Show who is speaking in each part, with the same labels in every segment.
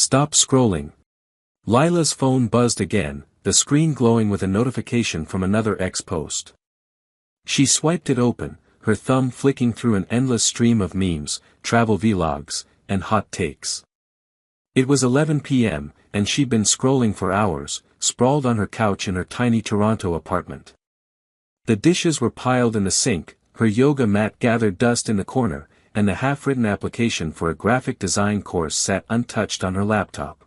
Speaker 1: Stop scrolling. Lila's phone buzzed again, the screen glowing with a notification from another X post. She swiped it open, her thumb flicking through an endless stream of memes, travel vlogs, and hot takes. It was 11 p.m., and she'd been scrolling for hours, sprawled on her couch in her tiny Toronto apartment. The dishes were piled in the sink, her yoga mat gathered dust in the corner, and the half-written application for a graphic design course sat untouched on her laptop.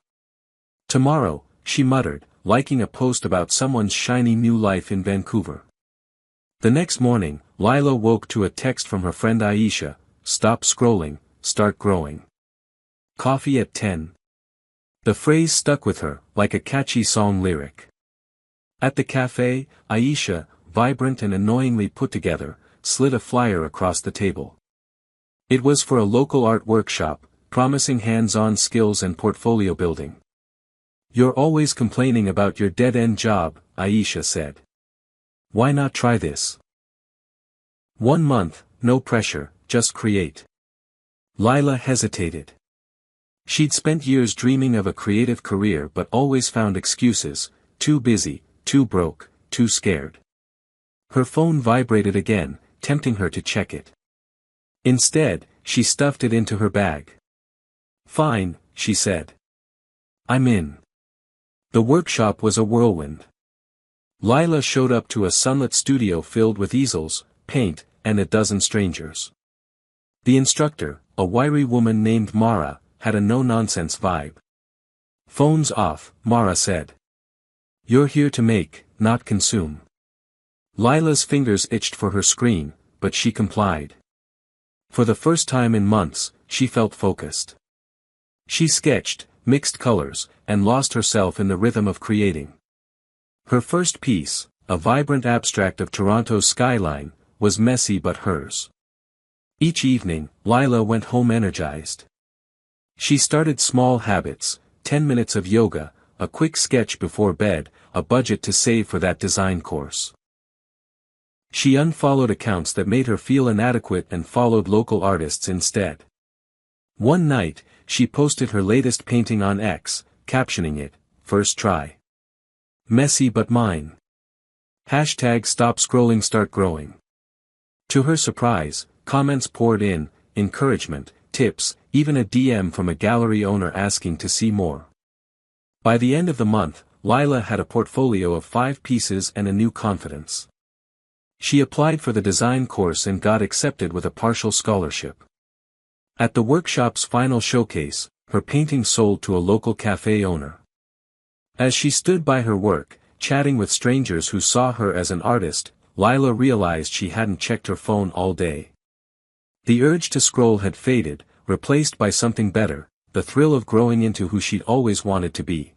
Speaker 1: Tomorrow, she muttered, liking a post about someone's shiny new life in Vancouver. The next morning, Lila woke to a text from her friend Aisha, "Stop scrolling, start growing. Coffee at 10. The phrase stuck with her, like a catchy song lyric. At the cafe, Aisha, vibrant and annoyingly put together, slid a flyer across the table. It was for a local art workshop, promising hands-on skills and portfolio building. "You're always complaining about your dead-end job," Aisha said. "Why not try this? 1 month, no pressure, just create." Lila hesitated. She'd spent years dreaming of a creative career but always found excuses: too busy, too broke, too scared. Her phone vibrated again, tempting her to check it. Instead, she stuffed it into her bag. "Fine," she said. "I'm in." The workshop was a whirlwind. Lila showed up to a sunlit studio filled with easels, paint, and a dozen strangers. The instructor, a wiry woman named Mara, had a no-nonsense vibe. "Phones off," Mara said. "You're here to make, not consume." Lila's fingers itched for her screen, but she complied. For the first time in months, she felt focused. She sketched, mixed colors, and lost herself in the rhythm of creating. Her first piece, a vibrant abstract of Toronto's skyline, was messy but hers. Each evening, Lila went home energized. She started small habits: 10 minutes of yoga, a quick sketch before bed, a budget to save for that design course. She unfollowed accounts that made her feel inadequate and followed local artists instead. One night, she posted her latest painting on X, captioning it, "First try. Messy but mine. #stop scrolling start growing." To her surprise, comments poured in, encouragement, tips, even a DM from a gallery owner asking to see more. By the end of the month, Lila had a portfolio of 5 pieces and a new confidence. She applied for the design course and got accepted with a partial scholarship. At the workshop's final showcase, her painting sold to a local cafe owner. As she stood by her work, chatting with strangers who saw her as an artist, Lila realized she hadn't checked her phone all day. The urge to scroll had faded, replaced by something better, the thrill of growing into who she'd always wanted to be.